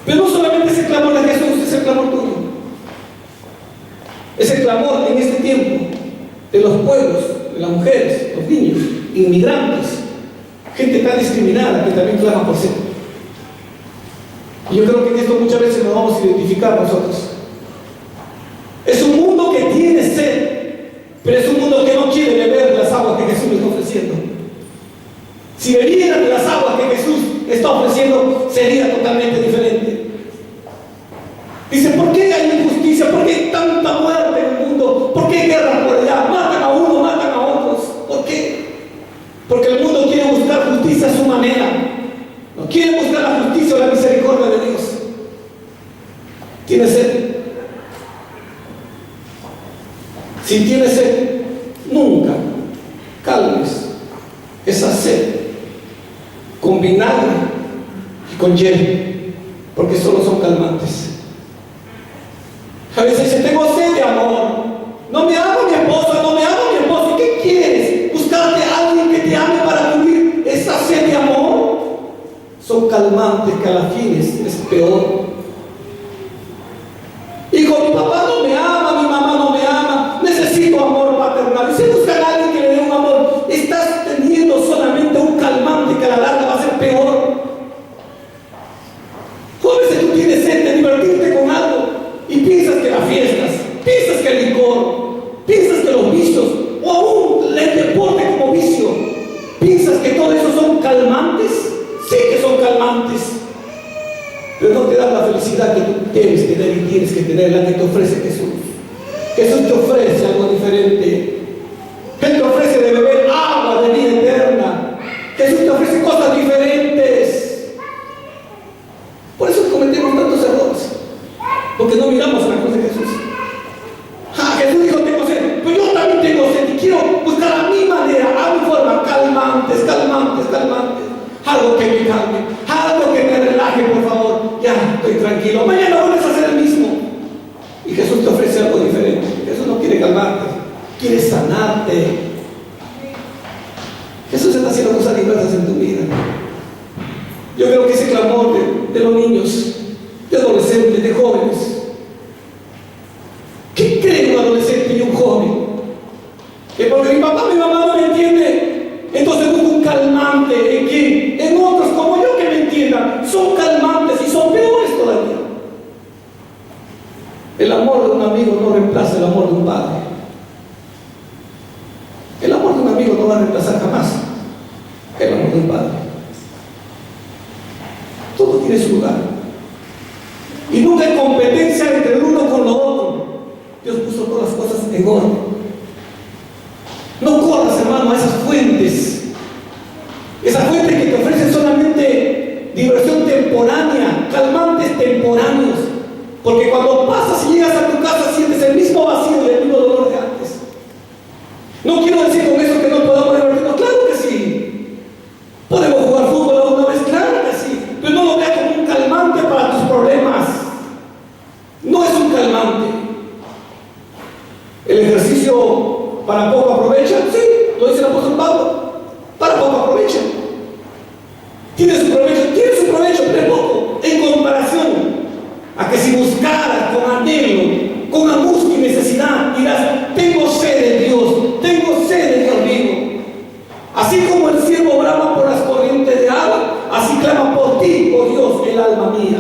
Pero no solamente es el clamor de Jesús, es el clamor tuyo. Es el clamor en este tiempo de los pueblos, de las mujeres, los niños, inmigrantes, gente tan discriminada que también clama por sed. Y yo creo que en esto muchas veces nos vamos a identificar nosotros. Es un mundo que tiene sed, pero es un mundo que no quiere beber las aguas que Jesús le está ofreciendo. Si bebieran de las aguas que Jesús está ofreciendo, sería totalmente diferente. Dice, ¿por qué hay injusticia? ¿Por qué hay tanta muerte en el mundo? ¿Por qué hay guerras por allá? Matan a uno, matan a otros. ¿Por qué? Porque el mundo quiere buscar justicia a su manera. No quiere buscar la justicia o la misericordia de Dios. ¿Tienes sed? Si tienes sed, nunca calmes esa sed con vinagre y con hiel. porque solo son calmantes. A veces dice, tengo sed de amor, no me ama mi esposa, no me ama mi esposo. ¿Qué quieres? ¿Buscarte a alguien que te ame para cubrir esa sed de amor? Son calmantes que a la fin es peor. Hijo, mi papá no me ama, mi mamá no me ama, necesito amor paternal. Y si buscan a alguien que le dé un amor, estás teniendo solamente un calmante que a la larga va a ser peor. Jóvenes, si tú tienes sed de divertirte con algo y piensas que las fiestas, piensas que el licor, piensas que los vicios, o aún el deporte como vicio, piensas que todo eso son calmantes, sí que son calmantes, pero no te dan la felicidad que tú debes tener y tienes que tener, la que te ofrece Jesús. Jesús te ofrece algo diferente. Él te ofrece de beber agua de vida eterna. Jesús te ofrece cosas diferentes. Por eso cometemos tantos errores, porque no miramos la cruz de Jesús. Jesús dijo, tengo sed, pero yo también tengo sed y quiero buscar a mi manera, a mi forma, calmantes, calmantes, calmantes. Algo que me calme, algo que me relaje, por favor. Ya, estoy tranquilo. Mañana vuelves a hacer el mismo. Y Jesús te ofrece algo diferente. Jesús no quiere calmarte, quiere sanarte. Jesús está haciendo cosas diversas en tu vida. Yo creo que ese clamor de los niños, de adolescentes, de jóvenes. ¿Qué cree un adolescente y un joven? Que porque mi papá, mi mamá no me entiende, entonces busco un calmante. ¿En quién? En otros como yo que me entiendan. Son calmantes y son peores todavía. El amor de un amigo no reemplaza el amor de un padre. El amor de un amigo no va a reemplazar jamás el amor de un padre. Todo tiene su lugar. Y nunca hay competencia entre el uno con lo otro. Dios puso todas las cosas en orden. No corras, hermano, a esas fuentes. Esas fuentes que te ofrecen solamente diversión temporánea, calmantes temporáneos. Porque cuando pasas y llegas a tu casa sientes el mismo vacío y el mismo dolor de antes. No quiero decir con eso que no podamos divertirnos. Claro que sí. Podemos jugar fútbol alguna vez, claro que sí. Pero no lo veas como un calmante para tus problemas. No es un calmante. El ejercicio para poco aprovecha, sí, lo dice el apóstol Pablo. Para poco aprovecha. Tiene su provecho, pero es poco en comparación a que si buscaras con anhelo, con angustia y necesidad, dirás, tengo sed de Dios, tengo sed de Dios vivo. Así como el siervo brama por las corrientes de agua, así clama por ti, oh Dios, el alma mía.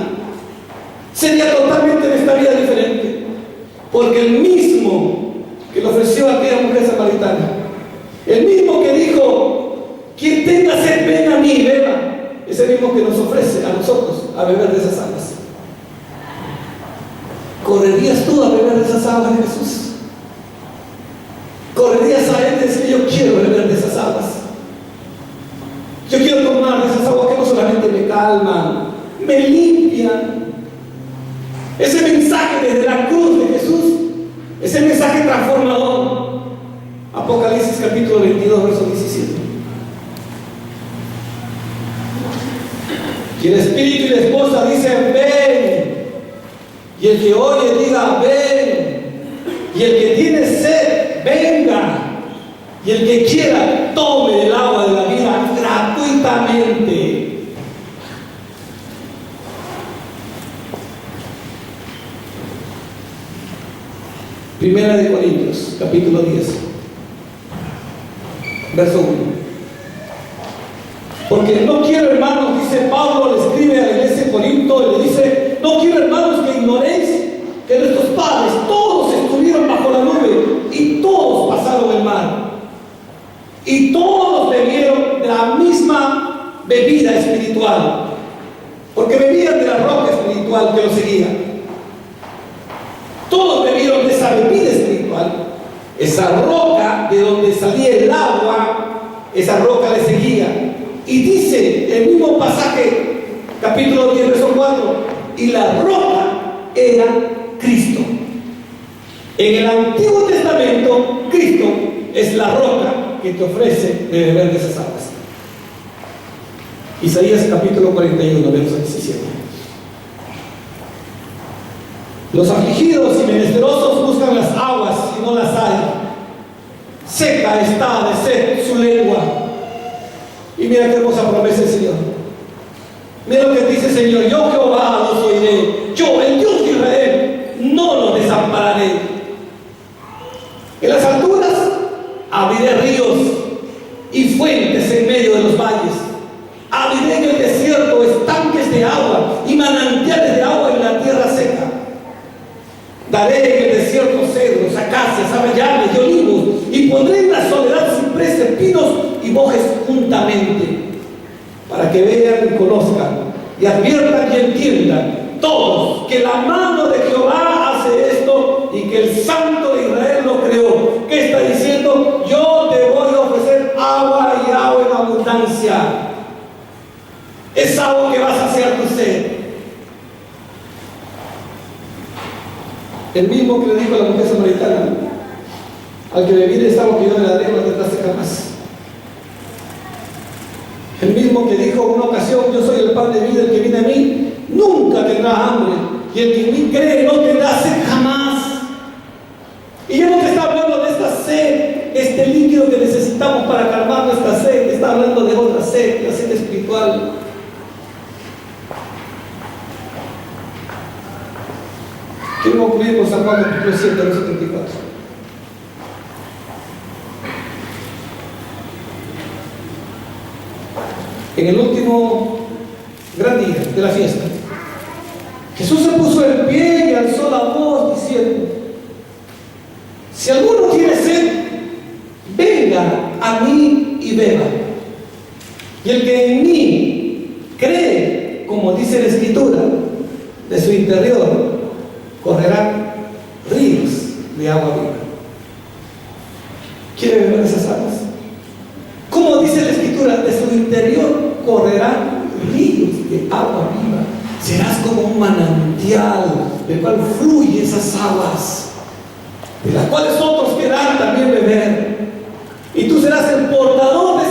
Sería totalmente nuestra vida diferente, porque el mismo que le ofreció a aquella mujer samaritana, el mismo que dijo, quien tenga sed, ven a mí, beba, es el mismo que nos ofrece a nosotros a beber de esas aguas. ¿Correrías tú a beber de esas aguas de Jesús? ¿Correrías a Él y decir, yo quiero beber de esas aguas? Yo quiero tomar de esas aguas que no solamente me calman, me limpian. Ese mensaje desde la cruz de Jesús, ese mensaje transformador. Apocalipsis capítulo 22, verso 17. Y el espíritu y la esposa dicen, ven. Y el que oye diga, ven. Y el que tiene sed, venga. Y el que quiera, tome el agua de la vida gratuitamente. Primera de Corintios, capítulo 10, verso 1. Porque no quiero, hermanos, dice Pablo, le escribe a la iglesia de Corinto y le dice, no quiero, hermanos, que ignoréis que nuestros padres todos estuvieron bajo la nube y todos pasaron el mar y todos bebieron de la misma bebida espiritual, porque bebían de la roca espiritual que los seguía. Todos bebieron de esa bebida espiritual, esa roca de donde salía el agua, esa roca le seguía. Y dice el mismo pasaje, capítulo 10, verso 4, y la roca era Cristo. En el Antiguo Testamento, Cristo es la roca que te ofrece de beber de esas aguas. Isaías capítulo 41, verso 17. Los afligidos y menesterosos buscan las aguas y no las hay. Seca está de sed su lengua. Y mira qué hermosa promesa el Señor. Mira lo que dice el Señor: yo Jehová los oiré, yo el Dios de Israel no los desampararé. En las alturas abriré ríos y fuentes en medio de los valles. Abriré en el desierto estanques de agua y manantiales de agua en la tierra seca. Daré en el desierto cedros, acacias, avellanes y olivos, y pondré en la soledad cipreses, pinos y bojes juntamente, para que vean y conozcan y adviertan y entiendan todos que la mano de Jehová hace esto y que el Santo de Israel lo creó. ¿Qué está diciendo? Yo te voy a ofrecer agua y agua en abundancia. Es agua que vas a hacer tu sed. El mismo que le dijo a la mujer samaritana: al que bebiere esta agua que yo le daré, no tendrá sed jamás. El mismo que dijo en una ocasión: yo soy el pan de vida, el que viene a mí nunca tendrá hambre, y el que en mí cree no tendrá sed jamás. Y ya no te está hablando de esta sed, este líquido que necesitamos para calmar nuestra sed, te está hablando de otra sed, la sed espiritual. Quiero concluir con San Juan capítulo 7, verso 34. En el último gran día de la fiesta, Jesús se puso en pie y alzó la voz diciendo: si alguno tiene sed, venga a mí y beba. Y el que en mí cree, como dice la Escritura, de su interior correrán ríos de agua viva. ¿Quiere beber esas aguas? Como dice la Escritura, de su interior correrán ríos de agua viva. Serás como un manantial del cual fluyen esas aguas, de las cuales otros querrán también beber. Y tú serás el portador de